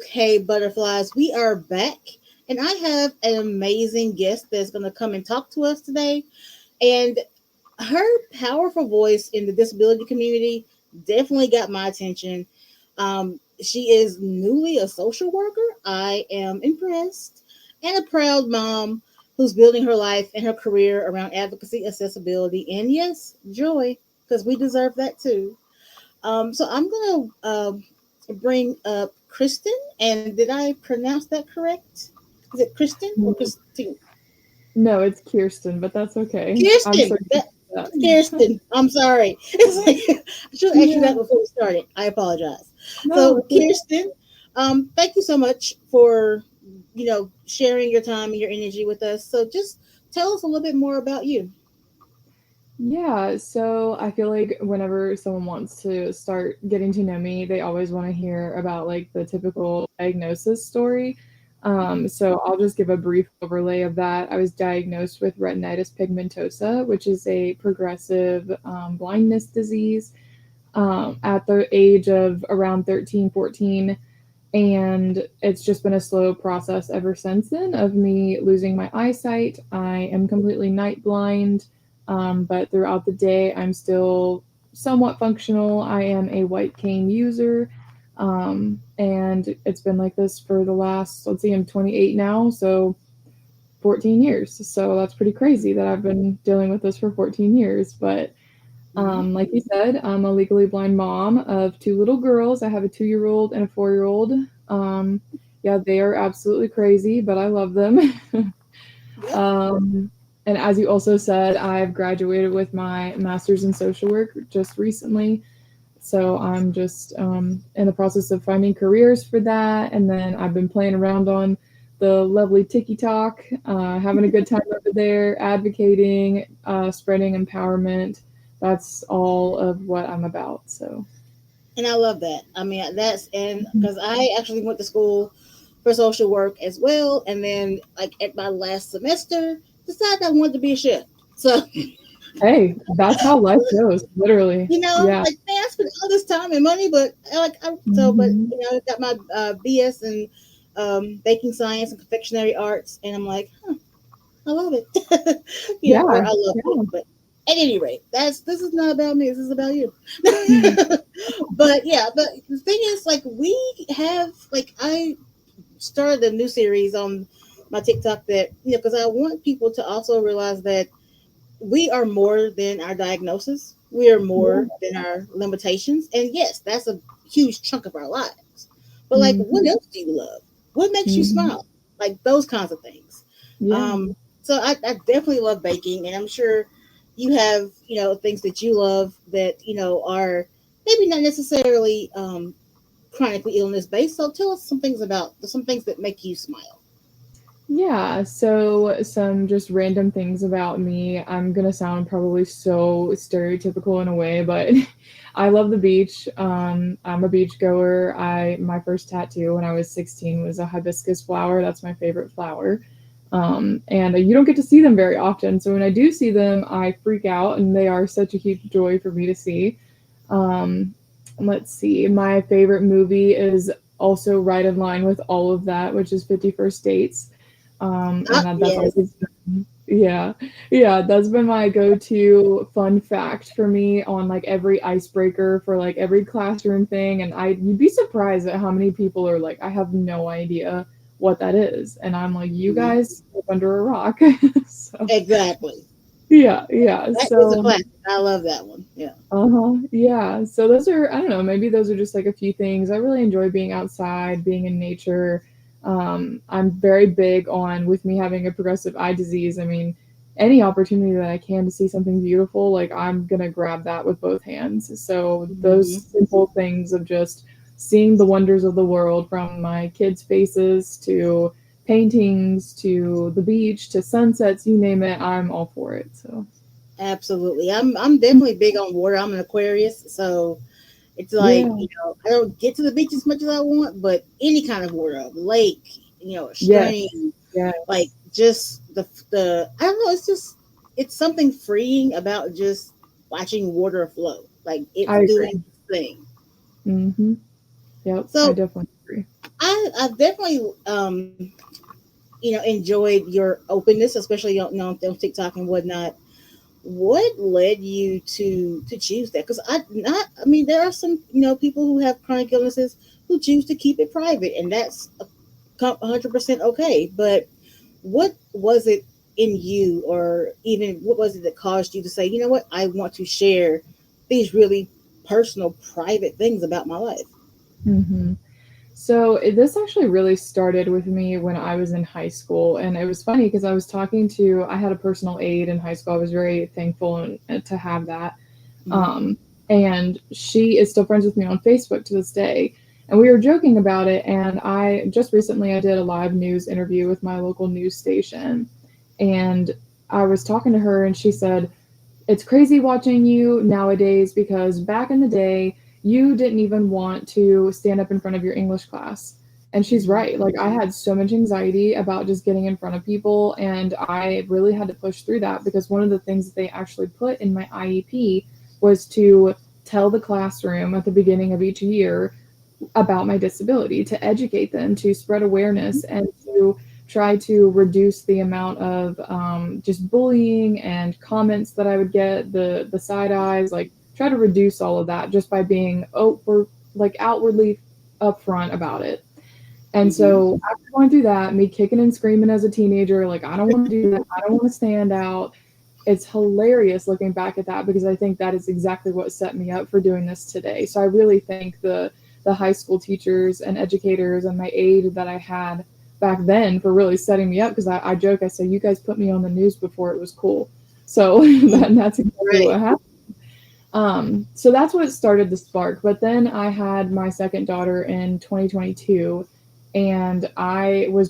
Okay, butterflies, we are back, and I have an amazing guest that's going to come and talk to us today. And her powerful voice in the disability community definitely got my attention. She is newly a social worker. I am impressed, and a proud mom who's building her life and her career around advocacy, accessibility, and yes, joy, because we deserve that too. So I'm gonna bring up Kristen, and did I pronounce that correct? Is it Kristen or Mm, Christine? no, it's Kierstan, but that's okay. I'm Kirsten. sorry That about that. Kirsten. I'm sorry. It's like I should have asked you Yeah, that before we started. I apologize. no, So it's okay. Kirsten, thank you so much for sharing your time and your energy with us. So just tell us a little bit more about you. Yeah, so I feel like whenever someone wants to start getting to know me, they always want to hear about like the typical diagnosis story. So I'll just give a brief overlay of that. I was diagnosed with retinitis pigmentosa, which is a progressive blindness disease at the age of around 13, 14. And it's just been a slow process ever since then of me losing my eyesight. I am completely night blind, but throughout the day, I'm still somewhat functional. I am a white cane user, and it's been like this for the last, let's see, I'm 28 now, so 14 years. So that's pretty crazy that I've been dealing with this for 14 years. But Mhm. like you said, I'm a legally blind mom of two little girls. I have a 2-year-old and a 4-year-old. Um, yeah, they are absolutely crazy, but I love them. Yep. um, and as you also said, I've graduated with my master's in social work just recently. So I'm just in the process of finding careers for that. And then I've been playing around on the lovely TikTok, having a good time over there, advocating, spreading empowerment. That's all of what I'm about. So, And I love that. I mean, that's and because I actually went to school for social work as well, and then like at my last semester, decided I wanted to be a chef. So hey, that's how life goes, literally. Yeah. like man, I spent all this time and money, but but Hmm. I got my BS in baking science and confectionery arts, and I'm like, I love it. Or Yeah. I love it. Yeah. But at any rate, this is not about me. This is about you. But yeah, but the thing is, like, we have like I started a new series on my TikTok that because I want people to also realize that we are more than our diagnosis. We are Yeah. more than our limitations, and yes, that's a huge chunk of our lives. But like, what Hmm. else do you love? What makes you Hmm. smile? Like those kinds of things. Yeah. So I definitely love baking, and I'm sure you have things that you love that are maybe not necessarily chronically illness based. So tell us some things that make you smile. Yeah, so some just random things about me. I'm gonna sound probably so stereotypical in a way, but I love the beach. I'm a beach goer. My first tattoo when I was 16 was a hibiscus flower. That's my favorite flower. And you don't get to see them very often. So when I do see them, I freak out, and they are such a huge joy for me to see. Um, let's see. My favorite movie is also right in line with all of that, which is 51st Dates. And that's Yes. always been, yeah, yeah, that's been my go-to fun fact for me on like every icebreaker for like every classroom thing. And you'd be surprised at how many people are like, I have no idea what that is. And I'm like, you Mhm. guys live under a rock. So, Exactly. yeah, yeah. That is a So, classic. I love that one. Yeah. uh-huh. Yeah. So those are, I don't know, maybe those are just like a few things. I really enjoy being outside, being in nature. I'm very big on with me having a progressive eye disease. I mean, any opportunity that I can to see something beautiful, like I'm gonna grab that with both hands. So those Mhm. simple things of just seeing the wonders of the world from my kids' faces to paintings to the beach to sunsets, you name it, I'm all for it. So Absolutely. I'm definitely big on water. I'm an Aquarius, so it's like, yeah. I don't get to the beach as much as I want, but any kind of water, a lake, a Yes. stream, Yeah. like just the I don't know, it's something freeing about just watching water flow. Like it's I doing agree. its thing. Mhm. Yep, I So definitely I've definitely enjoyed your openness, especially on TikTok and whatnot. What led you to choose that? Because I mean, there are some people who have chronic illnesses who choose to keep it private, and that's 100% okay. But what was it in you, or even what was it that caused you to say, you know what, I want to share these really personal, private things about my life? Hmm. So this actually really started with me when I was in high school, and it was funny because I had a personal aide in high school. I was very thankful to have that. Mm-hmm. Um, and she is still friends with me on Facebook to this day. And we were joking about it. And I just recently I did a live news interview with my local news station, and I was talking to her, and she said, it's crazy watching you nowadays because back in the day, you didn't even want to stand up in front of your English class. And she's Mm-hmm. right. Like, I had so much anxiety about just getting in front of people, and I really had to push through that because one of the things that they actually put in my IEP was to tell the classroom at the beginning of each year about my disability, to educate them, to spread awareness, and to try to reduce the amount of just bullying and comments that I would get, the side eyes, like try to reduce all of that just by being like outwardly upfront about it. And Mm-hmm. so after going through that, me kicking and screaming as a teenager, like I don't want to do that, I don't want to stand out. It's hilarious looking back at that because I think that is exactly what set me up for doing this today. So I really thank the high school teachers and educators and my aide that I had back then for really setting me up because I joke, I say, you guys put me on the news before it was cool. So that's exactly Right. what happened. So that's what started the spark. But then I had my second daughter in 2022, and I was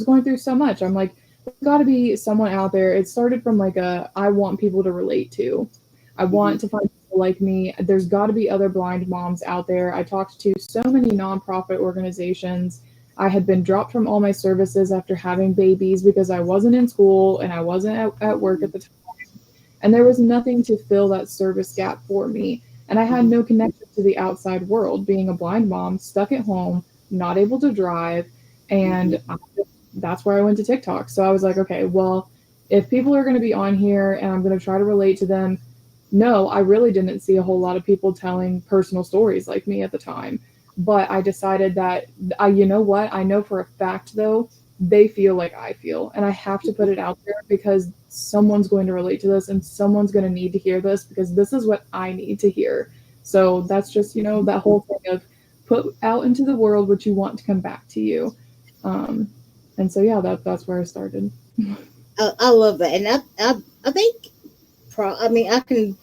going through so much. I'm like, there's got to be someone out there. It started from like I want people to relate to. I Mm-hmm. want to find people like me. There's got to be other blind moms out there. I talked to so many nonprofit organizations. I had been dropped from all my services after having babies because I wasn't in school and I wasn't at work at the time, and there was nothing to fill that service gap for me. And I had Mm-hmm. no connection to the outside world, being a blind mom, stuck at home, not able to drive. And Mm-hmm. that's where I went to TikTok. So I was like, okay, well, if people are going to be on here and I'm going to try to relate to them, no, I really didn't see a whole lot of people telling personal stories like me at the time. But I decided that you know what? I know for a fact though, they feel like I feel, and I have to put it out there because someone's going to relate to this and someone's going to need to hear this because this is what I need to hear. So that's just, that whole thing of put out into the world what you want to come back to you. Um, and so yeah, that's where I started. I love that, and I think I mean, I can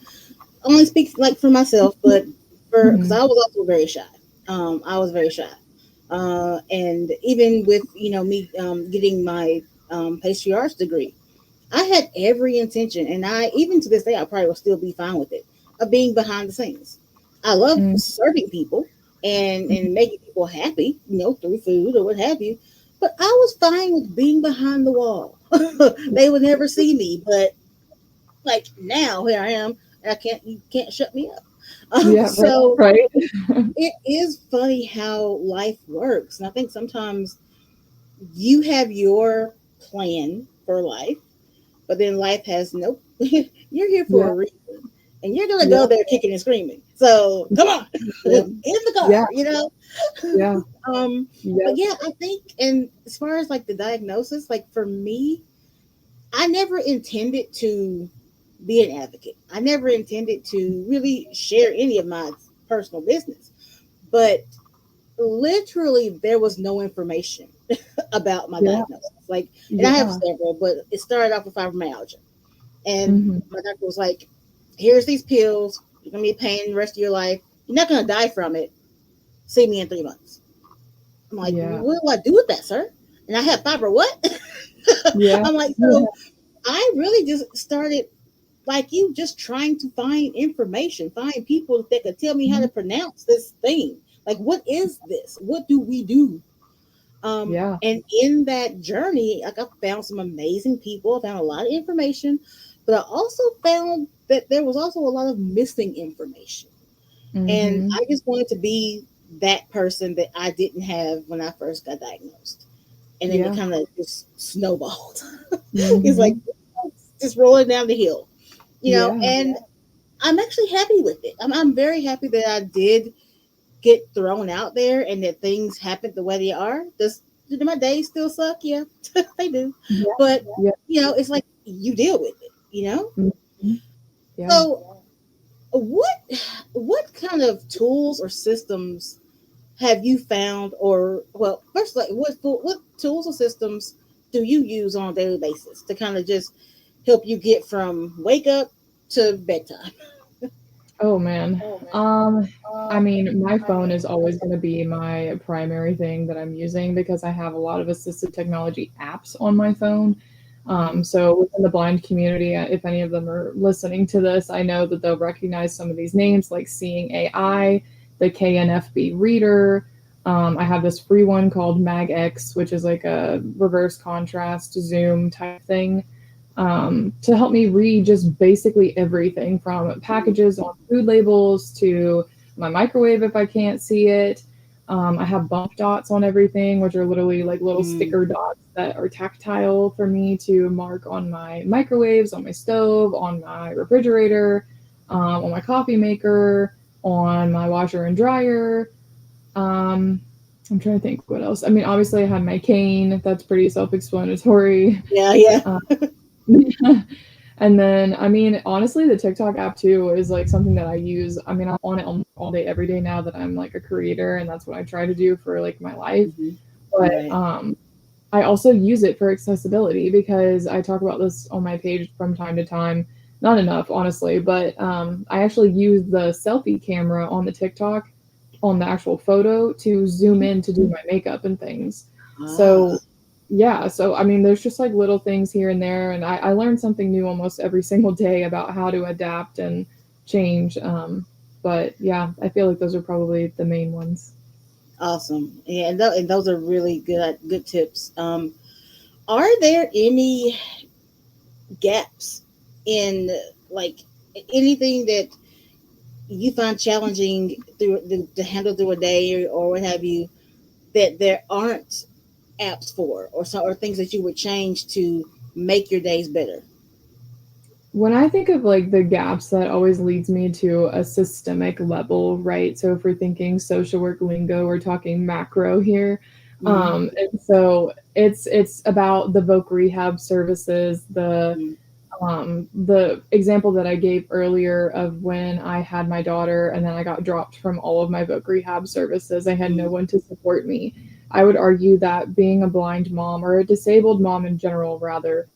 only speak like for myself, but for because Hmm. I was also very shy. I was very shy, and even with me getting my pastry arts degree, I had every intention, and I even to this day I probably will still be fine with it, of being behind the scenes. I love Hmm. serving people and making people happy, through food or what have you. But I was fine with being behind the wall. They would never see me, but like now here I am, and you can't shut me up. Yeah, right, So right. it is funny how life works, and I think sometimes you have your plan for life, but then life has nope. You're here for Yeah, a reason, and you're gonna yeah, go there kicking and screaming. So come on, yeah, in the yeah, car. yeah, um, yeah. but yeah, I think, and as far as like the diagnosis, like for me, I never intended to be an advocate. I never intended to really share any of my personal business, but literally there was no information about my Yeah, diagnosis. Like, and I have yeah. several, but it started off with fibromyalgia, and Mhm. my doctor was like, "Here's these pills. You're gonna be in pain the rest of your life. You're not gonna die from it. See me in 3 months." I'm like, Yeah. "What do I do with that, sir?" And I have fibro. What? Yeah. I'm like, Yeah. so I really just started like you, just trying to find information, find people that could tell me how to Mhm. pronounce this thing. Like, what is this? What do we do? Yeah. And in that journey, like I found some amazing people, I found a lot of information, but I also found that there was also a lot of missing information. And Mhm. I just wanted to be that person that I didn't have when I first got diagnosed. And then it Yeah. kind of just snowballed. It's like Mhm. just rolling down the hill, Yeah. and I'm actually happy with it. I'm very happy that I did get thrown out there and that things happen the way they are. Do my days still suck? Yeah, they do. Yeah. But Yeah. it's like you deal with it. Mhm. Yeah. So what kind of tools or systems have you found, or well, first, like what tools or systems do you use on a daily basis to kind of just help you get from wake up to bedtime? Oh man. Um, I mean, my phone is always going to be my primary thing that I'm using because I have a lot of assistive technology apps on my phone. Hmm. So within the blind community, if any of them are listening to this, I know that they'll recognize some of these names like Seeing AI, the KNFB Reader. I have this free one called MagX, which is like a reverse contrast Zoom type thing, to help me read just basically everything from packages on food labels to my microwave if I can't see it. I have bump dots on everything, which are literally like little Mm. sticker dots that are tactile for me to mark on my microwaves, on my stove, on my refrigerator, on my coffee maker, on my washer and dryer. Um, I'm trying to think what else. I mean, obviously, I have my cane. That's pretty self explanatory. Yeah, yeah. And then, I mean, honestly, the TikTok app too is like something that I use. I mean, I'm on it all day, every day now that I'm like a creator, and that's what I try to do for like my life. Hmm. But Right. I also use it for accessibility because I talk about this on my page from time to time. Not enough, honestly, but I actually use the selfie camera on the TikTok on the actual photo to zoom in to do my makeup and things. So Ah, yeah, so I mean, there's just like little things here and there, and I learn something new almost every single day about how to adapt and change. But yeah, I feel like those are probably the main ones. awesome. Yeah, and those are really good tips. Are there any gaps in, like, anything that you find challenging to handle through a day, or what have you, that there aren't apps for, or things that you would change to make your days better? When I think of like the gaps, that always leads me to a systemic level, right? So if we're thinking social work lingo, we're talking macro here. Hmm. And so it's about the voc rehab services, the example that I gave earlier of when I had my daughter and then I got dropped from all of my voc rehab services. I had no Hmm. one to support me. I would argue that being a blind mom or a disabled mom in general, rather,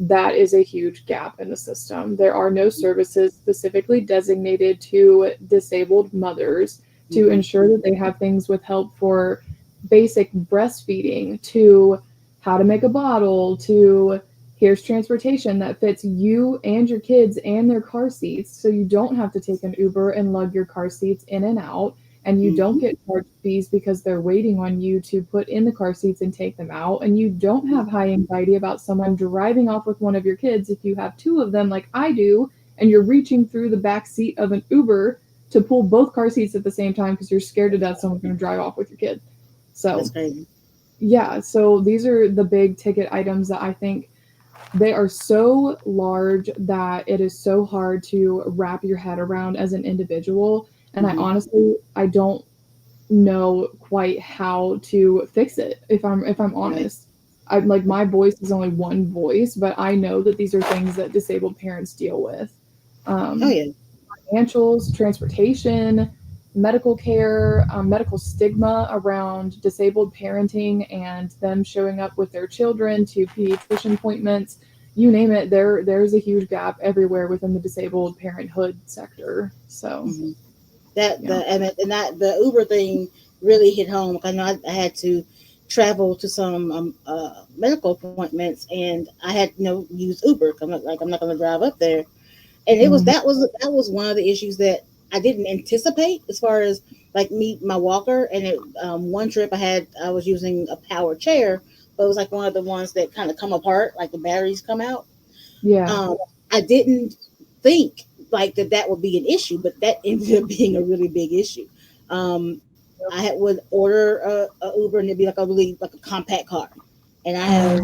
that is a huge gap in the system. There are no services specifically designated to disabled mothers to Hmm. ensure that they have things with help for basic breastfeeding, to how to make a bottle, to here's transportation that fits you and your kids and their car seats so you don't have to take an Uber and lug your car seats in and out, and you don't Hmm. get charged fees because they're waiting on you to put in the car seats and take them out, and you don't have high anxiety about someone driving off with one of your kids if you have two of them like I do, and you're reaching through the back seat of an Uber to pull both car seats at the same time because you're scared to death someone's going to drive off with your kid. That's So crazy. yeah, so these are the big ticket items that I think they are so large that it is so hard to wrap your head around as an individual. And I Hmm. honestly, I don't know quite how to fix it if I'm Right. honest. I'm like, my voice is only one voice, but I know that these are things that disabled parents deal with. Oh Um, yeah. Financials, transportation, medical care, medical stigma around disabled parenting and them showing up with their children to pediatrician appointments. You name it, there's a huge gap everywhere within the disabled parenthood sector. So Hmm. That yeah. and that the Uber thing really hit home. I know I had to travel to some medical appointments, and I had use Uber. I'm not going to drive up there, and Mhm. that was one of the issues that I didn't anticipate, as far as like me my walker. And one trip I was using a power chair, but it was like one of the ones that kind of come apart, like the batteries come out. Yeah. um, I didn't think like that would be an issue, but that ended up being a really big issue. Um, I would order a Uber, and it'd be like a really like a compact car, and I have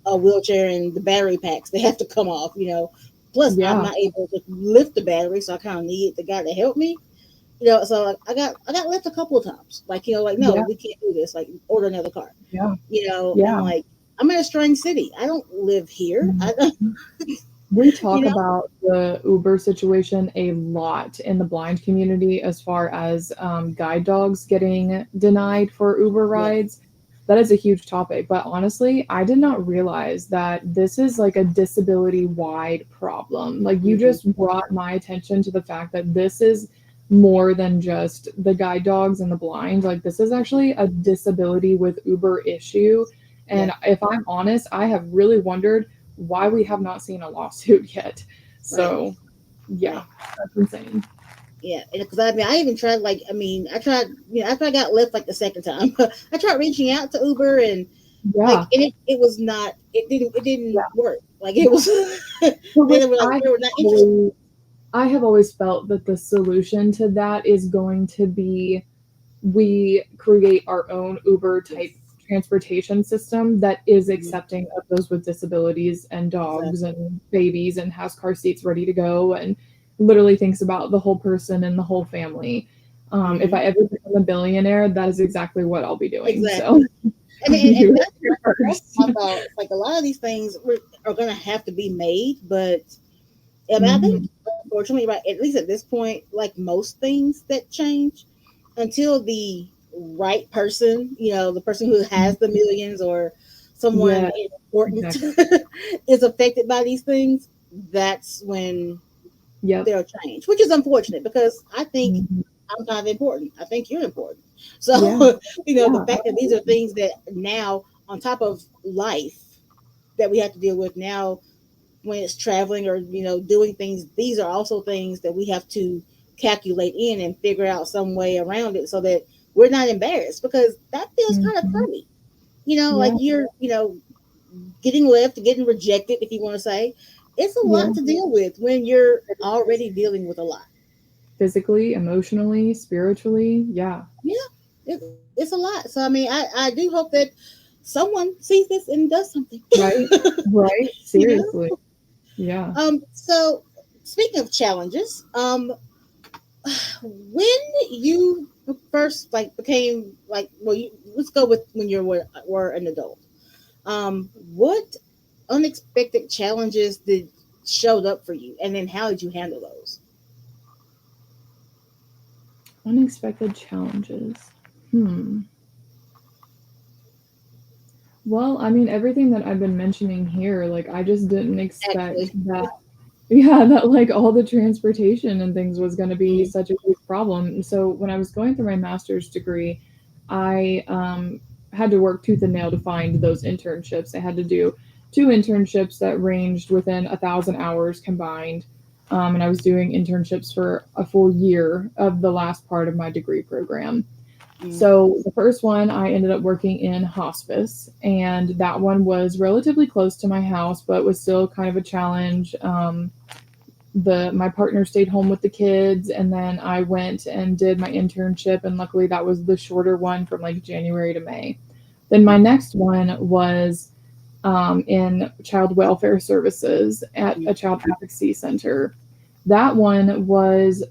a wheelchair and the battery packs. They have to come off, you know. Plus, I'm Yeah, not able to lift the battery, so I kind of need the guy to help me, you know. So like, I got left a couple of times, like, you know, like, no, yeah, we can't do this. Like, order another car, yeah, you know. And yeah. like, I'm in a strange city. I don't live here. I don't, Mhm. We you talk know. about the Uber situation a lot in the blind community as far as guide dogs getting denied for Uber Yeah, rides. That is a huge topic. But honestly, I did not realize that this is like a disability wide problem. Like, you hmm, just brought my attention to the fact that this is more than just the guide dogs and the blind. Like, this is actually a disability with Uber issue. yeah, And if I'm honest, I have really wondered why we have not seen a lawsuit yet. right, So, yeah, right. that's insane. Yeah, and because I mean, I even tried. Like, I mean, I tried. You know, after I got left like the second time, I tried reaching out to Uber, and like, Yeah, and it was not. It yeah, didn't work. Like, it yeah. was. For They which were like, they were not interested. I have always felt that the solution to that is going to be we create our own Uber type Yes. transportation system that is Hmm. accepting of those with disabilities and dogs Exactly. and babies and has car seats ready to go and literally thinks about the whole person and the whole family. If Hmm. I ever become a billionaire, that is exactly what I'll be doing. So Exactly. And you that's heard it that's first. my thought. It's like a lot of these things are going to have to be made, but I mean, I think Mhm. unfortunately, right, at least at this point, like most things that change, until the right person, you know, the person who has the millions or someone Yeah, important exactly. is affected by these things, that's when Yep. they'll change, which is unfortunate because I think Mhm. I'm kind of important. I think you're important. So, Yeah, you know, the yeah, fact that these are things that now, on top of life, that we have to deal with now when it's traveling or, you know, doing things, these are also things that we have to calculate in and figure out some way around it so that we're not embarrassed, because that feels kind of mhm. crummy, you know, like Yeah, you're, you know, getting left, getting rejected, if you want to say. It's a yeah. lot to deal with when you're already dealing with a lot. Physically, emotionally, spiritually, yeah. Yeah, it's a lot. So I mean, I do hope that someone sees this and does something. Right? Right? You know. Seriously. Yeah. So speaking of challenges, when you first like became like, well, let's go with when you were an adult. What unexpected challenges did showed up for you, and then how did you handle those? Unexpected challenges. Hmm. Well, I mean, everything that I've been mentioning here, like, I just didn't expect Actually. that, yeah, that like all the transportation and things was going to be Mm, such a huge problem. So when I was going through my master's degree, I had to work tooth and nail to find those internships. I had to do two internships that ranged within 1,000 hours combined. And I was doing internships for a full year of the last part of my degree program. mm, So the first one, I ended up working in hospice, and that one was relatively close to my house, but was still kind of a challenge. The My partner stayed home with the kids, and then I went and did my internship, and luckily that was the shorter one from like January to May. Then my mm, next one was in child welfare services at mm, a child advocacy center. That one was,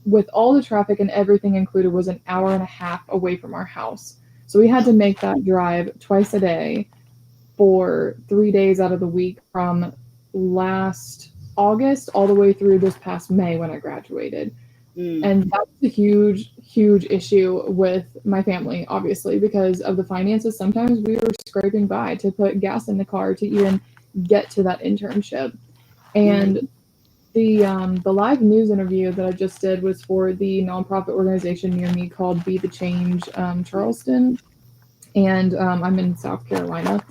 with all the traffic and everything included, was an hour and a half away from our house. So we had to ouch. make that drive twice a day for 3 days out of the week from last August all the way through this past May when I graduated. Mm, And that was a huge, huge issue with my family, obviously, because of the finances. Sometimes we were scraping by to put gas in the car to even get to that internship. And mm, the live news interview that I just did was for the nonprofit organization near me called Be the Change Charleston, and I'm in South Carolina,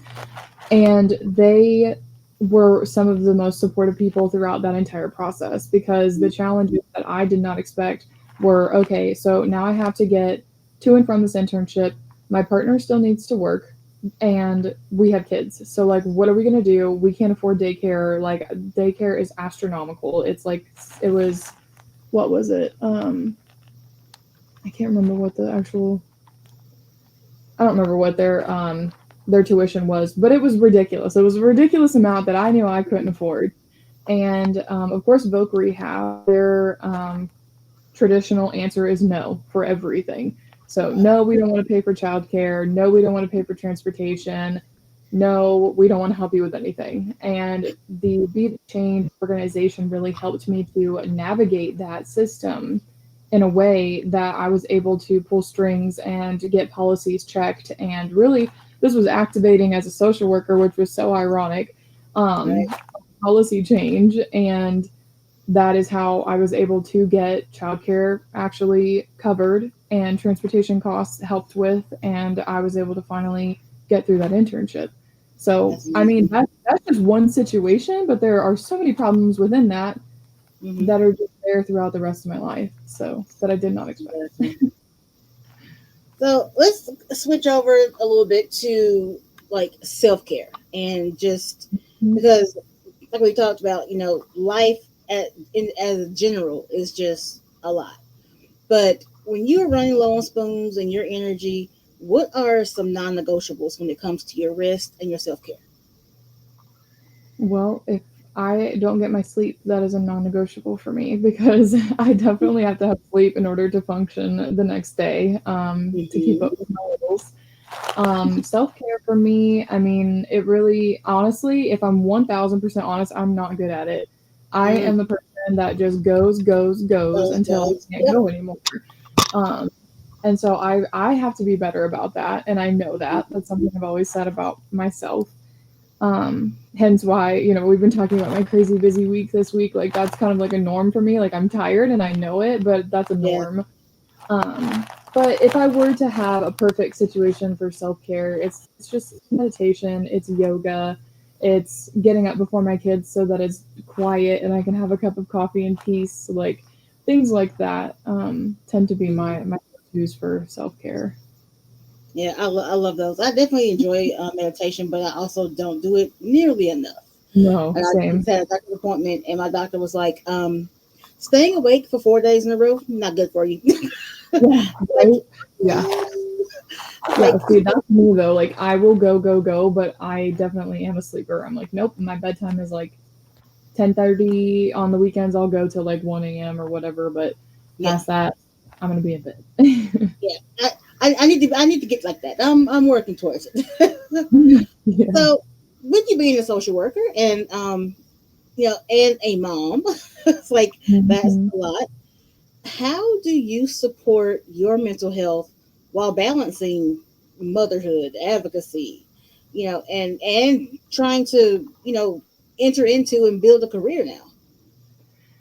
and they were some of the most supportive people throughout that entire process because the challenges that I did not expect were okay. So now I have to get to and from this internship. My partner still needs to work, and we have kids. So like, what are we gonna do? We can't afford daycare. Like, daycare is astronomical. It's like, it was, what was it? I can't remember what the actual I don't remember what their tuition was, but it was ridiculous. It was a ridiculous amount that I knew I couldn't afford. And of course, Voc Rehab, their traditional answer is no for everything. So, Right. no, we don't want to pay for childcare. No, we don't want to pay for transportation. No, we don't want to help you with anything. And the Be the Change organization really helped me to navigate that system in a way that I was able to pull strings and get policies checked. And really, this was activating as a social worker, which was so ironic. Right. Policy change, and that is how I was able to get childcare actually covered and transportation costs helped with, and I was able to finally get through that internship. So, That's I mean, amazing. that's just one situation, but there are so many problems within that Hmm. that are just there throughout the rest of my life. So, that I did not expect. So let's switch over a little bit to like self care and just because, like we talked about, life as a general is just a lot. But when you're running low on spoons and your energy, what are some non negotiables when it comes to your rest and your self care? Well, if I don't get my sleep, that is a non-negotiable for me because I definitely have to have sleep in order to function the next day, to keep up Hmm. with my goals. Self-care for me, I mean, it really, honestly, if I'm 1000% honest, I'm not good at it. I Mm. am the person that just goes, goes, goes Those until goals. I can't Yep. go anymore. Um, and so I have to be better about that, and I know that. That's something I've always said about myself. Hence why, we've been talking about my crazy busy week this week. Like that's kind of like a norm for me. Like I'm tired and I know it, but that's a Yeah. norm. But if I were to have a perfect situation for self care, it's just meditation, it's yoga, it's getting up before my kids so that it's quiet and I can have a cup of coffee in peace. Like things like that tend to be Hmm. my go-tos for self care. Yeah, I love those. I definitely enjoy meditation, but I also don't do it nearly enough. No, And I same. just had a doctor's appointment, and my doctor was like, staying awake for 4 days in a row, not good for you. Yeah, Like, right. Yeah. Yeah, like, see, that's me though. Like, I will go, go, go, but I definitely am a sleeper. I'm like, nope, my bedtime is like 10:30. On the weekends, I'll go till like 1 a.m. or whatever, but yeah, past that, I'm gonna be in bed. yeah. I need to get like that. I'm working towards it. Yeah. So, with you being a social worker and and a mom, it's like that's Mhm. a lot. How do you support your mental health while balancing motherhood, advocacy, and trying to enter into and build a career now?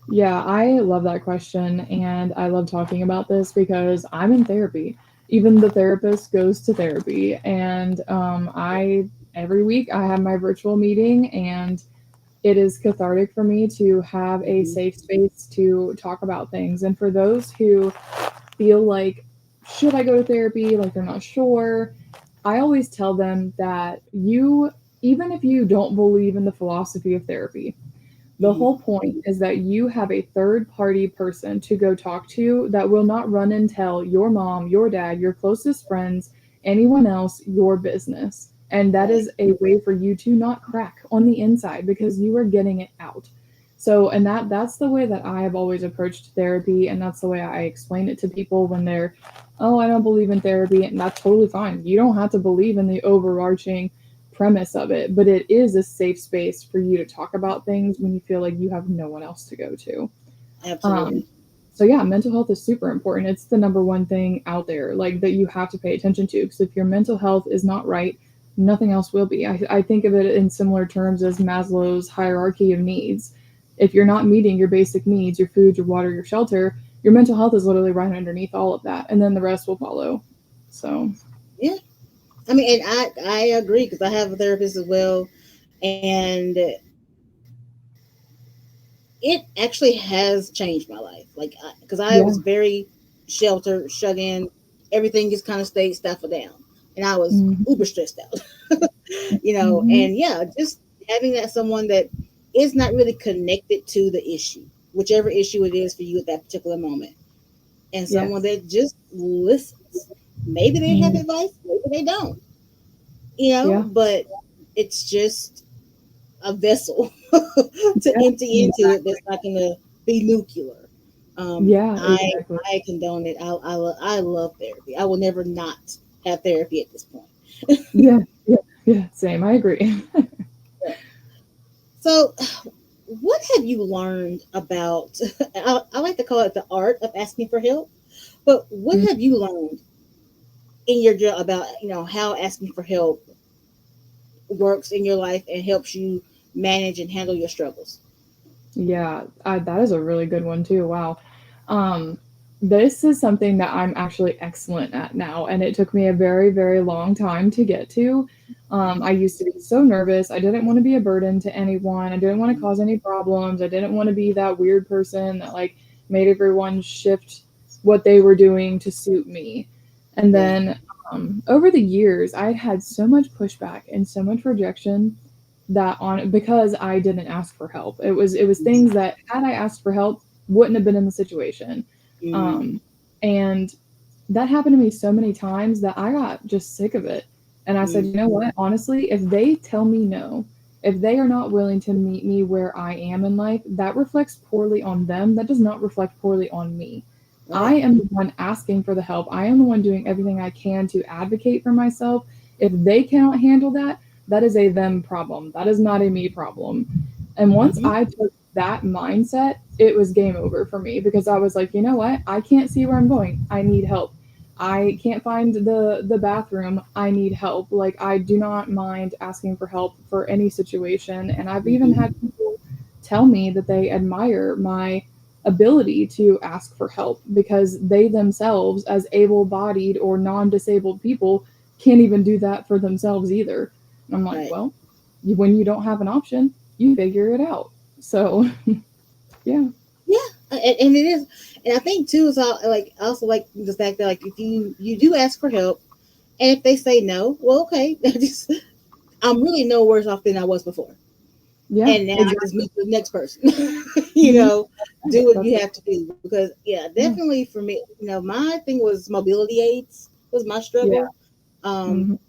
Yeah, I love that question, and I love talking about this because I'm in therapy. Even the therapist goes to therapy, and I every week I have my virtual meeting, and it is cathartic for me to have a Hmm. safe space to talk about things. And for those who feel like, should I go to therapy? Like they're not sure. I always tell them that even if you don't believe in the philosophy of therapy, the Hmm. whole point is that you have a third party person to go talk to that will not run and tell your mom, your dad, your closest friends, anyone else your business. And that Right. is a way for you to not crack on the inside because you are getting it out. So, and that's the way that I have always approached therapy, and that's the way I explain it to people when they're, oh, I don't believe in therapy, and that's totally fine. You don't have to believe in the overarching premise of it, but it is a safe space for you to talk about things when you feel like you have no one else to go to. Um, Absolutely. so yeah, mental health is super important. It's the number one thing out there, like that you have to pay attention to. Because if your mental health is not right, nothing else will be. I think of it in similar terms as Maslow's hierarchy of needs. If you're not meeting your basic needs, your food, your water, your shelter, your mental health is literally right underneath all of that, and then the rest will follow. So Yeah. I mean, and I agree because I have a therapist as well, and it actually has changed my life. Like, because I yeah. was very sheltered, shut in, everything just kind of stayed stifled down, and I was Mhm. uber stressed out. Mhm. And yeah, just having that someone that is not really connected to the issue, whichever issue it is for you at that particular moment, and someone Yes. that just listens. Maybe they have Mm, advice, maybe they don't, yeah. but it's just a vessel to Yeah. empty into it Exactly. that's not going to be nuclear. Yeah, I exactly. I condone it. I love therapy. I will never not have therapy at this point. Yeah. Yeah. Yeah. Same. I agree. So, what have you learned about? I like to call it the art of asking for help. But what Mm, have you learned in your job about how asking for help works in your life and helps you manage and handle your struggles? yeah, that is a really good one too. Wow. Um, this is something that I'm actually excellent at now, and it took me a very, very long time to get to. I used to be so nervous. I didn't want to be a burden to anyone. I didn't want to cause any problems. I didn't want to be that weird person that like made everyone shift what they were doing to suit me. And Yeah. then over the years, I had so much pushback and so much rejection that on because I didn't ask for help. It was things that had I asked for help wouldn't have been in the situation. Mm, Um, and that happened to me so many times that I got just sick of it. And I said, mm, you know what? Honestly, if they tell me no, if they are not willing to meet me where I am in life, that reflects poorly on them. That does not reflect poorly on me. I right. am the one asking for the help. I am the one doing everything I can to advocate for myself. If they cannot handle that, that is a them problem. That is not a me problem. And once Hmm. I took that mindset, it was game over for me because I was like, you know what? I can't see where I'm going. I need help. I can't find the bathroom. I need help. Like I do not mind asking for help for any situation. And I've even Hmm. had people tell me that they admire my ability to ask for help because they themselves as able-bodied or non-disabled people can't even do that for themselves either. And I'm like, Right. well, when you don't have an option, you figure it out. So, yeah. Yeah, and it is, and I think too is like also like the fact that like if you do ask for help, and if they say no, well, okay, just I'm really no worse off than I was before, Yeah, and now I just exactly. move to the next person. Mhm. Do what That's you it. have to do because yeah, Yeah. definitely for me, my thing was mobility aids was my Yeah. struggle. Um, Mhm.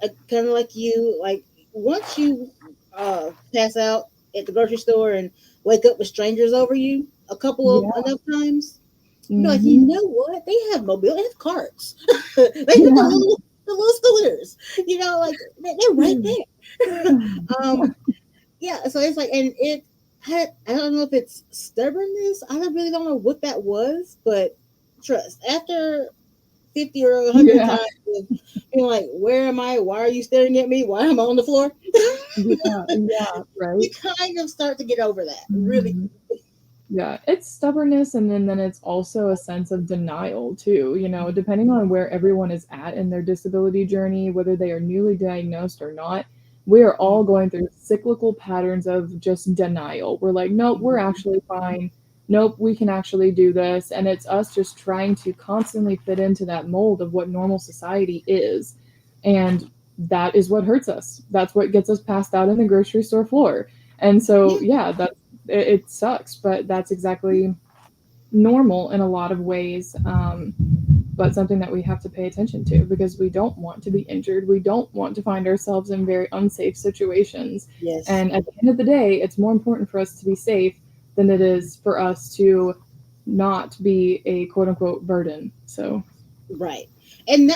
but kind of like you, like once you pass out at the grocery store and wake up with strangers over you a couple of Yeah. enough times, you're like, you Mhm. know what? They have mobility, they have carts. They have Yeah. the little scooters. Like they're right there. um, yeah. So it's like, and it had. I don't know if it's stubbornness. Really don't know what that was, but trust. After 50 or 100 Yeah. times of being like, where am I? Why are you staring at me? Why am I on the floor? Yeah. Yeah. You Right. kind of start to get over that really. Mhm. Yeah, it's stubbornness and then it's also a sense of denial too, depending on where everyone is at in their disability journey, whether they are newly diagnosed or not. We are all going through cyclical patterns of just denial. We're like, nope, we're Mhm. actually fine. Nope, we can actually do this. And it's us just trying to constantly fit into that mold of what normal society is. And that is what hurts us. That's what gets us passed out in the grocery store floor. And so, Yeah, yeah, it sucks, but that's exactly normal in a lot of ways. But something that we have to pay attention to because we don't want to be injured. We don't want to find ourselves in very unsafe situations. yes, And at the end of the day, it's more important for us to be safe than it is for us to not be a quote unquote burden. So, right. And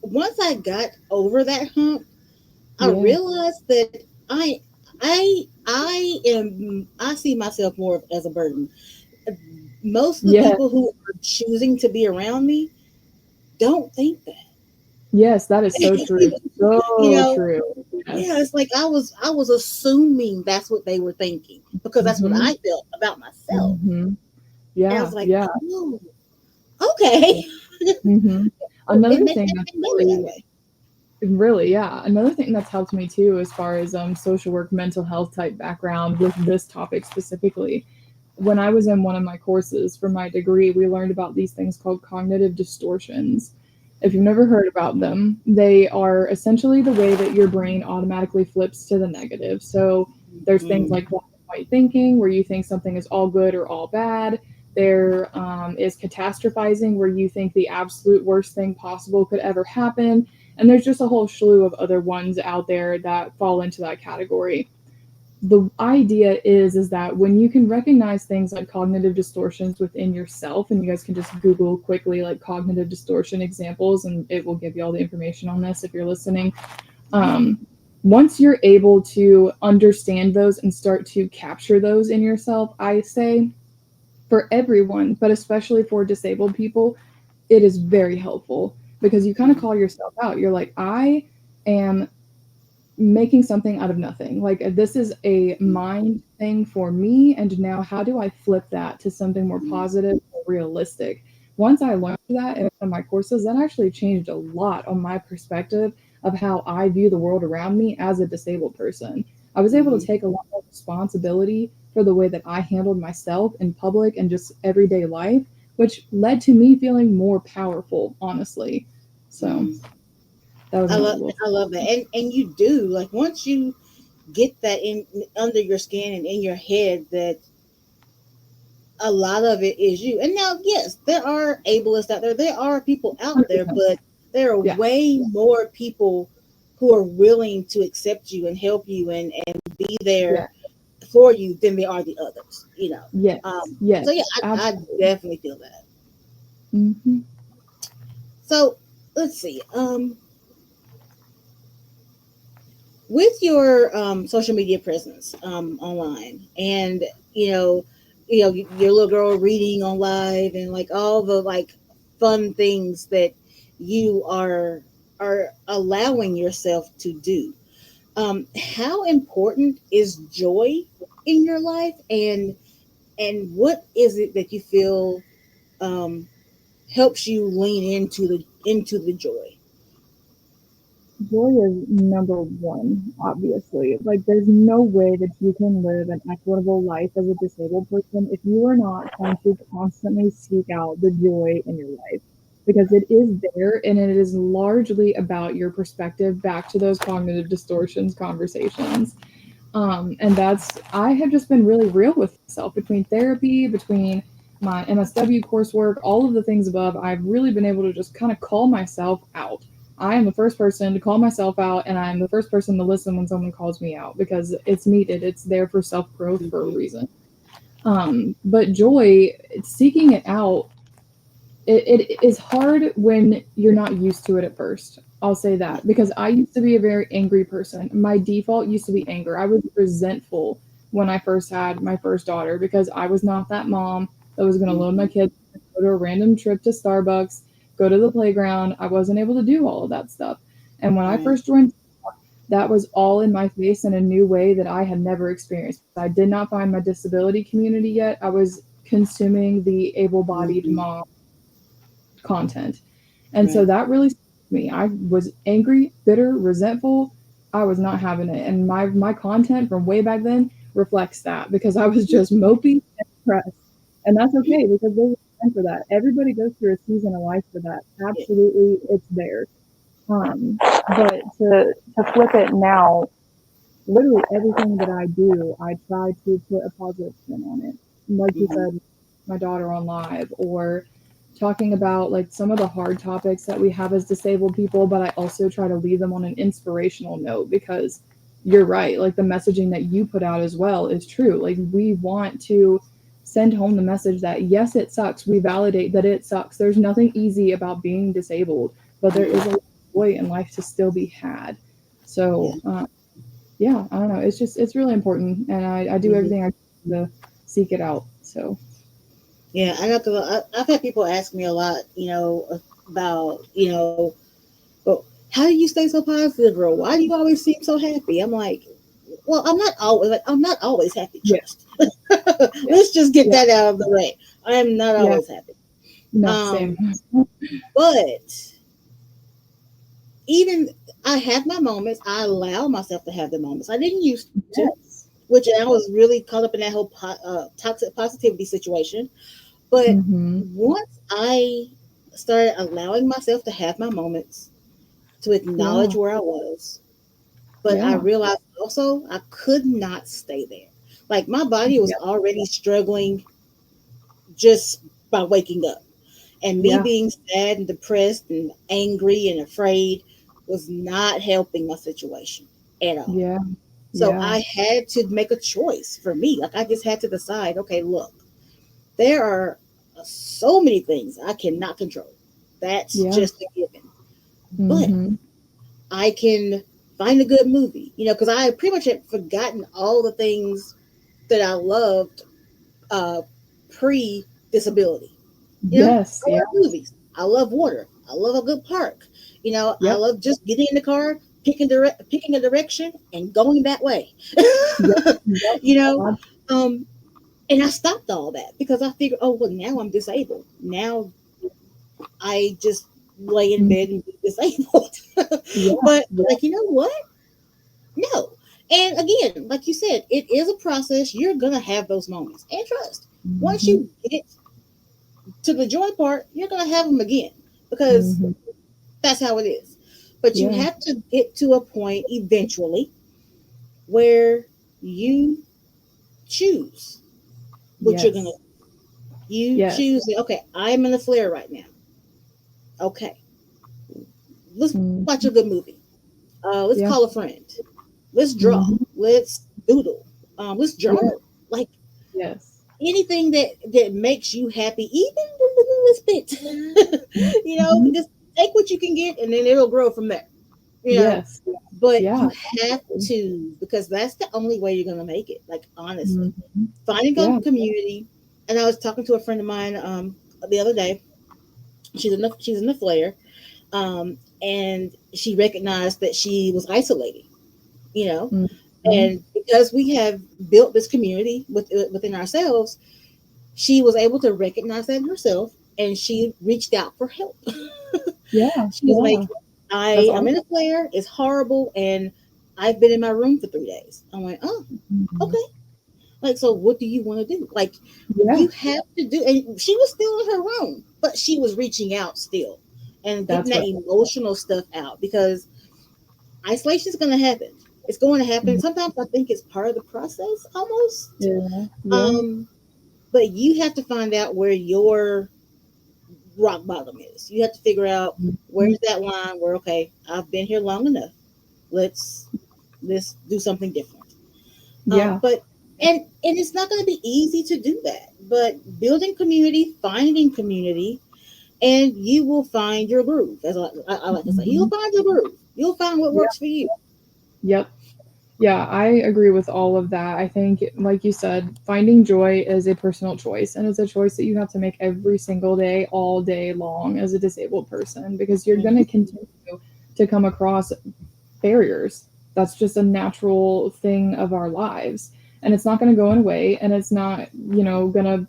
once I got over that hump, I yeah. realized that I see myself more as a burden. Most of the Yes. people who are choosing to be around me don't think that. Yes, that is so true. you So know, true. yeah, Yes. it's like I was assuming that's what they were thinking because that's what Mhm. I felt about myself. Mhm. And I was Yeah, like, yeah. oh, okay. Mhm. It Another makes thing that's everything better that really way. really, yeah. Another thing that's helped me too as far as, social work, mental health type background with this topic specifically. When I was in one of my courses for my degree, we learned about these things called cognitive distortions. If you've never heard about them, they are essentially the way that your brain automatically flips to the negative. So there's things Mm, like black and white thinking, where you think something is all good or all bad. There is catastrophizing, where you think the absolute worst thing possible could ever happen. And there's just a whole slew of other ones out there that fall into that category. The idea is that when you can recognize things like cognitive distortions within yourself, and you guys can just Google quickly like cognitive distortion examples, and it will give you all the information on this if you're listening. um, Once you're able to understand those and start to capture those in yourself, I say for everyone, but especially for disabled people, it is very helpful, because you kind of call yourself out. You're like, I am making something out of nothing. Like, this is a mind thing for me, and now how do I flip that to something more positive, more realistic? Once I learned that in one of my courses, that actually changed a lot on my perspective of how I view the world around me as a disabled person. I was able to Mhm. take a lot more responsibility for the way that I handled myself in public and just everyday life, which led to me feeling more powerful, honestly. So Mhm. that was another little. I love that, and you do, like, once you get that in under your skin and in your head, that a lot of it is you. And now, yes, there are ableists out there. There are people out there, 100%. but there are Yeah. way more people who are willing to accept you and help you and be Yeah. there for you than there are the others. Yes. Yes. So yeah, I Absolutely. definitely feel that. Hmm. So let's see. With your social media presence online, and you know your little girl reading on live, and like all the like fun things that you are allowing yourself to do, how important is joy in your life, and what is it that you feel um, helps you lean into the joy? Joy is number one, obviously. Like, there's no way that you can live an equitable life as a disabled person if you are not trying to constantly seek out the joy in your life. Because it is there, and it is largely about your perspective, back to those cognitive distortions conversations. And that's, I have just been really real with myself between therapy, between my MSW coursework, all of the things above. I've really been able to just kind of call myself out. I am the first person to call myself out, and I'm the first person to listen when someone calls me out, because it's needed. It's there for self growth for a Mhm. reason. But joy, seeking it out, it is hard when you're not used to it at first. I'll say that, because I used to be a very angry person. My default used to be anger. I was resentful when I first had my first daughter, because I was not that mom that was going to load my Mhm. kids, go to a random trip to Starbucks, go to the playground. I wasn't able to do all of that stuff. And when I Right. first joined, that was all in my face in a new way that I had never experienced. I did not find my disability community yet. I was consuming the able bodied Mhm. mom content. And so Right. that really stuck with me. I was angry, bitter, resentful. I was not having it. And my content from way back then reflects that, because I was just mopey and depressed. And that's okay, because there's a time for that. Everybody goes through a season of life for that. Yeah. Absolutely, it's there. But to flip it now, literally everything that I do, I try to put a positive spin on it. Like you Mhm. said, my daughter on live, or talking about like some of the hard topics that we have as disabled people, but I also try to leave them on an inspirational note, because you're right. Like, the messaging that you put out as well is true. Like, we want to send home the message that yes, it sucks. We validate that it sucks. There's nothing easy about being disabled, but there is a lot of joy in life to still be had. Yeah. So, yeah, I don't know. It's just, it's really important, and I do Mhm. everything I can to seek it out. So Yeah, I know, because I've had people ask me a lot, about, but how do you stay so positive, girl? Why do you always seem so happy? I'm like, well, I'm not always happy. yeah, Trust. yeah, Let's just get yeah, that out of the way. I am not yeah. always happy. No, same. Um, but even I have my moments. I allow myself to have the moments. I didn't used to, Yes. which I was really caught up in that whole toxic positivity situation. But Mm-hmm. once I started allowing myself to have my moments, to acknowledge Yeah, where I was, but I yeah, realized also I could not stay there. Like, my body was yeah, already struggling just by waking up. And me Yeah. being sad and depressed and angry and afraid was not helping my situation at all. Yeah. So Yeah. I had to make a choice for me. Like I just had to decide, okay, look, there are so many things I cannot control. That's Yeah. just a given. But Mhm. I can find a good movie, because I pretty much had forgotten all the things that I loved uh, pre disability. Yes. I Yeah. love movies. I love water. I love a good park. I Yep. love just getting in the car, picking a direction, and going that way. Yep. Yep. you know, Ab- um, and I stopped all that because I figured, oh well, now I'm disabled. Now I just lay in mhm. bed and be disabled. Yeah. But Yeah. like, you know what? No. And again, like you said, it is a process. You're gonna have those moments, and trust. Once Mhm. you get to the joy part, you're gonna have them again because Mhm. that's how it is. But you Yeah. have to get to a point eventually where you choose what you're gonna. Yes. You Yes. choose. Okay, I'm in the flare right now. Okay, let's watch Mhm. a good movie. Let's Yeah. call a friend. Let's draw. Mhm. Let's doodle. Let's Yeah. journal. Like Yes. anything that makes you happy, even the littlest bit. Mhm. Just take what you can get, and then it'll grow from there. You know, Yes. but Yeah. you have to because that's the only way you're gonna make it. Like honestly, Mhm. finding a Yeah. community. And I was talking to a friend of mine the other day. She's in the flare, and she recognized that she was isolating. You know, Mhm. and because we have built this community within ourselves, she was able to recognize that in herself, and she reached out for help. Yeah. She was like, Yeah. That's I'm in awesome. a flare. It's horrible, and I've been in my room for 3 days. I went, oh, Mhm. okay. Like, so what do you want to do? Like, Yeah. you have to do. And she was still in her room, but she was reaching out still and getting That's that right. emotional stuff out because isolation is going to happen. It's going to happen. Mhm. Sometimes I think it's part of the process almost. Yeah. Yeah. Um, but you have to find out where your rock bottom is. You have to figure out Mhm. where's that line where okay, I've been here long enough. Let's let's do something different. Yeah. But and it's not going to be easy to do that. But building community, finding community, and you will find your groove. As I like to say, you'll Mhm. find your groove. You'll find what Yeah. works for you. Yep. Yeah, I agree with all of that. I think, like you said, finding joy is a personal choice, and it's a choice that you have to make every single day, all day long, as a disabled person, because you're going to Mhm. continue to come across barriers. That's just a natural thing of our lives. And it's not going to go away, and it's not, going to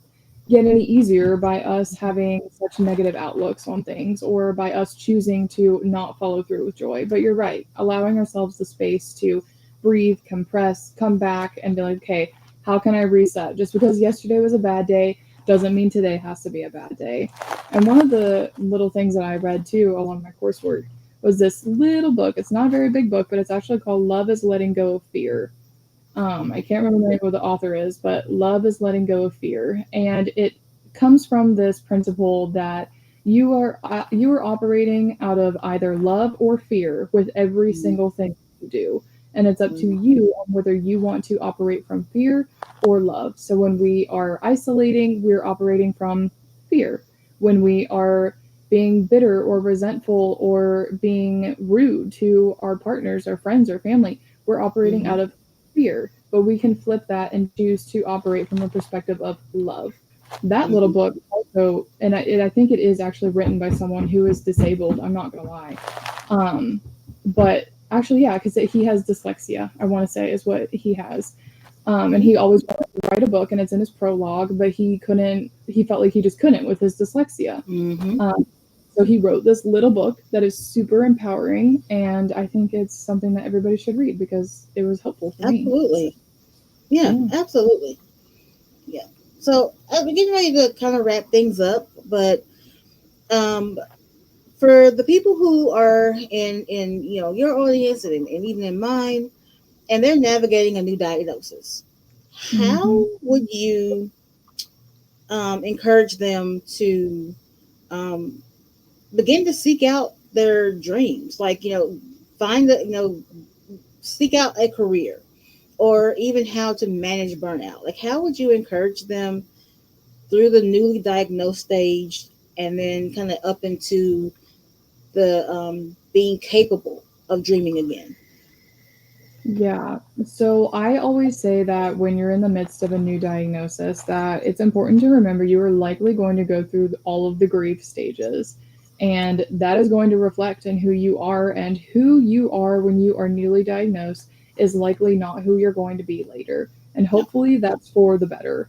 get any easier by us having such negative outlooks on things or by us choosing to not follow through with joy. But you're right, allowing ourselves the space to breathe, compress, come back, and be like, okay, how can I reset? Just because yesterday was a bad day doesn't mean today has to be a bad day. And one of the little things that I read too along my coursework was this little book. It's not a very big book, but it's actually called Love is Letting Go of Fear. I can't remember the name of the author is, but Love is Letting Go of Fear. And it comes from this principle that you are operating out of either love or fear with every Mhm. single thing you do. And it's up to Mhm. you on whether you want to operate from fear or love. So when we are isolating, we're operating from fear. When we are being bitter or resentful or being rude to our partners or friends or family, we're operating Mhm. out of fear. But we can flip that and choose to operate from a perspective of love. That little Mhm. book also, and I think it is actually written by someone who is disabled. I'm not gonna lie, but actually, yeah, because he has dyslexia. I want to say is what he has, and he always wanted to write a book, and it's in his prologue, but he couldn't. He felt like he just couldn't with his dyslexia. Mhm. Um, so he wrote this little book that is super empowering, and I think it's something that everybody should read because it was helpful for me. So, Absolutely. Yeah. yeah. Absolutely. Yeah. So we're getting ready to kind of wrap things up, but um, for the people who are in your audience and even in mine, and they're navigating a new diagnosis, how Hmm. would you encourage them to um, begin to seek out their dreams, like find the seek out a career, or even how to manage burnout. Like, how would you encourage them through the newly diagnosed stage, and then kind of up into the being capable of dreaming again? Yeah. So I always say that when you're in the midst of a new diagnosis, that it's important to remember you are likely going to go through all of the grief stages. And that is going to reflect in who you are, and who you are when you are newly diagnosed is likely not who you're going to be later. And Yeah. hopefully that's for the better.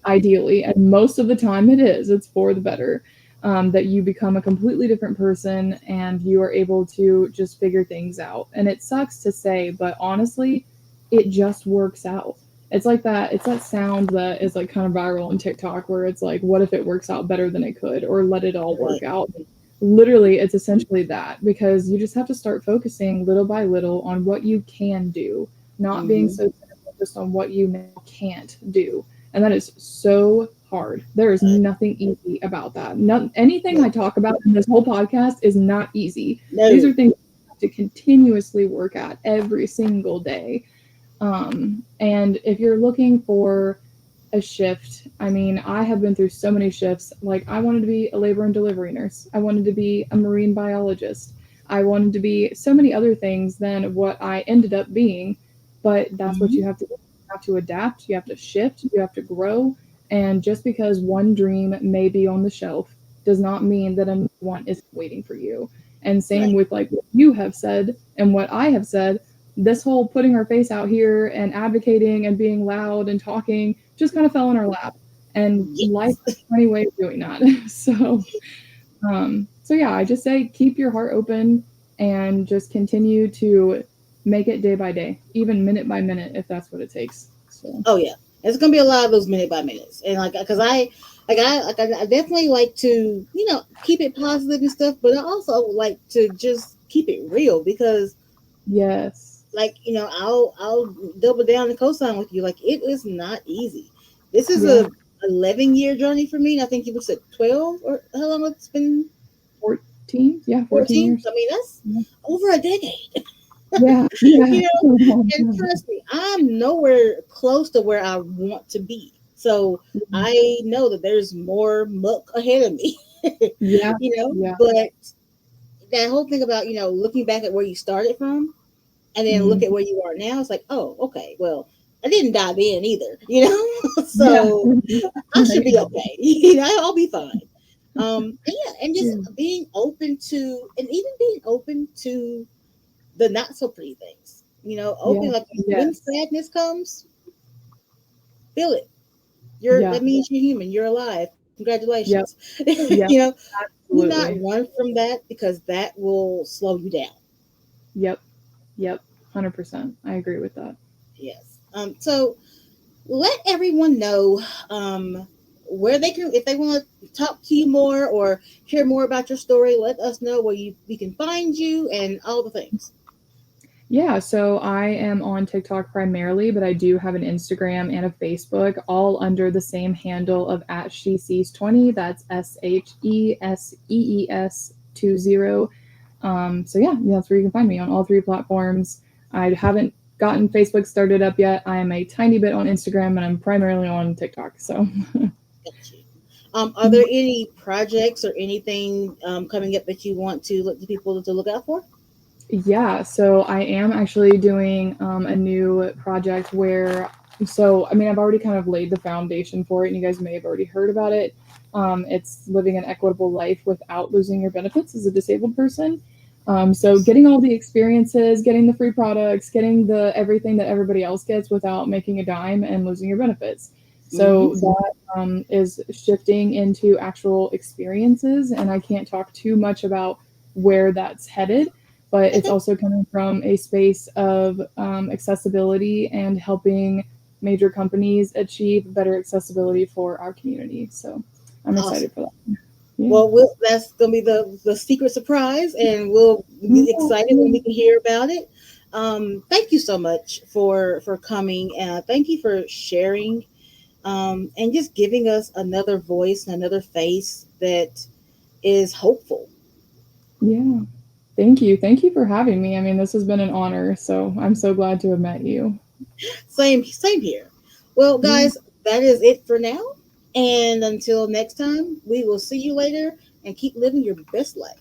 Ideally, and most of the time it is, it's for the better. That you become a completely different person and you are able to just figure things out. And it sucks to say, but honestly, it just works out. It's like that, it's that sound that is like kind of viral on TikTok where it's like, what if it works out better than it could, or let it all Right. work out. Literally, it's essentially that, because you just have to start focusing little by little on what you can do, not being Mm-hmm. so focused on what you now can't do. And that is so hard. There is Right. nothing easy about that. Not anything Yeah. I talk about in this whole podcast is not easy. These No. are things you have to continuously work at every single day. And if you're looking for a shift, I mean, I have been through so many shifts. Like, I wanted to be a labor and delivery nurse, I wanted to be a marine biologist, I wanted to be so many other things than what I ended up being. But that's what you Mm-hmm. have to do. You have to adapt, you have to shift, you have to grow. And just because one dream may be on the shelf does not mean that another one is waiting for you. And same Right. with like what you have said and what I have said, this whole putting our face out here and advocating and being loud and talking just kind of fell in our lap. And life Yes. has a funny way of doing that. So yeah, I just say keep your heart open and just continue to make it day by day, even minute by minute, if that's what it takes. So Oh yeah, it's gonna be a lot of those minute by minutes, and like, because I definitely like to keep it positive and stuff, but I also like to just keep it real, because yes, like I'll double down and co-sign with you. Like, it is not easy. This is yeah, a 11-year journey for me. And I think you said 12, or how long it's been? 14, yeah, 14 14. years. I mean, that's over a decade. Yeah, yeah, you know, and trust me, I'm nowhere close to where I want to be. So I know that there's more muck ahead of me. yeah, yeah, But that whole thing about looking back at where you started from, and then look mm, at where you are now, it's like, oh, okay, well, I didn't die then either, yeah, so I should right, be okay. I'll be fine. And yeah, and just yeah, being open to, and even being open to the not so pretty things. yeah, Open, like, when yes, sadness comes, feel it. yeah, That means you're human. You're alive. Congratulations. yep, yep, Do not absolutely, run from that, because that will slow you down. yep, yep, 100%. I agree with that. Yes. So let everyone know where they can, if they want to talk to you more or hear more about your story. Let us know where we can find you and all the things. Yeah, so I am on TikTok primarily, but I do have an Instagram and a Facebook, all under the same handle of at she sees 20. That's SHESEES 20. So yeah, that's where you can find me on all three platforms. I haven't gotten Facebook started up yet. I am a tiny bit on Instagram, and I'm primarily on TikTok. So Got you. Are there any projects or anything coming up that you want to let the people to look out for? yeah, so I am actually doing a new project where, so I mean, I've already kind of laid the foundation for it, and you guys may have already heard about it. It's living an equitable life without losing your benefits as a disabled person. So Yes. getting all the experiences, getting the free products, getting the everything that everybody else gets without making a dime and losing your benefits. Mm-hmm. So that is shifting into actual experiences, and I can't talk too much about where that's headed, but it's Okay. also coming from a space of accessibility and helping major companies achieve better accessibility for our community. So I'm Awesome. excited for that. Yeah. Well, that's gonna be the secret surprise, and we'll be excited when Yeah. we can hear about it. Thank you so much for coming. Thank you for sharing and just giving us another voice and another face that is hopeful. Yeah. Thank you. Thank you for having me. I mean, this has been an honor, so I'm so glad to have met you. Same here. Well, Yeah. guys, that is it for now. And until next time, we will see you later and keep living your best life.